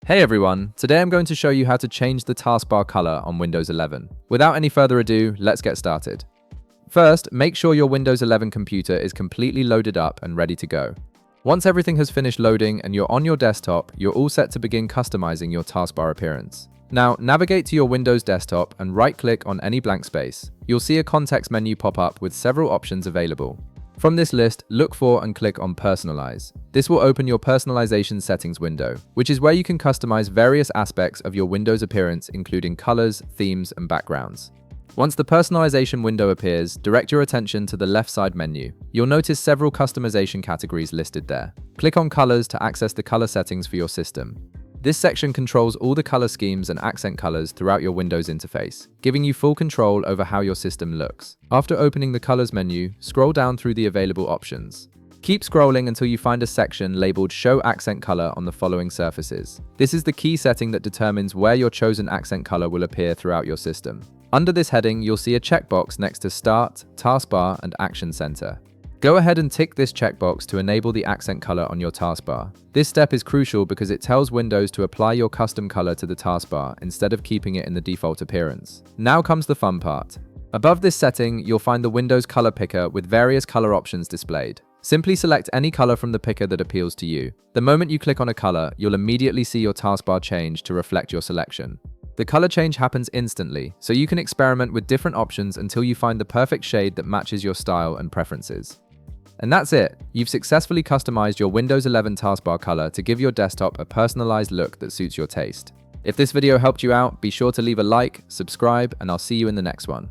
Hey everyone, today I'm going to show you how to change the taskbar color on Windows 11. Without any further ado, let's get started. First, make sure your Windows 11 computer is completely loaded up and ready to go. Once everything has finished loading and you're on your desktop, you're all set to begin customizing your taskbar appearance. Now, navigate to your Windows desktop and right-click on any blank space. You'll see a context menu pop up with several options available. From this list, look for and click on Personalize. This will open your personalization settings window, which is where you can customize various aspects of your Windows appearance, including colors, themes, and backgrounds. Once the personalization window appears, direct your attention to the left side menu. You'll notice several customization categories listed there. Click on Colors to access the color settings for your system. This section controls all the color schemes and accent colors throughout your Windows interface, giving you full control over how your system looks. After opening the Colors menu, scroll down through the available options. Keep scrolling until you find a section labeled Show Accent Color on the following surfaces. This is the key setting that determines where your chosen accent color will appear throughout your system. Under this heading, you'll see a checkbox next to Start, Taskbar, and Action Center. Go ahead and tick this checkbox to enable the accent color on your taskbar. This step is crucial because it tells Windows to apply your custom color to the taskbar instead of keeping it in the default appearance. Now comes the fun part. Above this setting, you'll find the Windows color picker with various color options displayed. Simply select any color from the picker that appeals to you. The moment you click on a color, you'll immediately see your taskbar change to reflect your selection. The color change happens instantly, so you can experiment with different options until you find the perfect shade that matches your style and preferences. And that's it. You've successfully customized your Windows 11 taskbar color to give your desktop a personalized look that suits your taste. If this video helped you out, be sure to leave a like, subscribe, and I'll see you in the next one.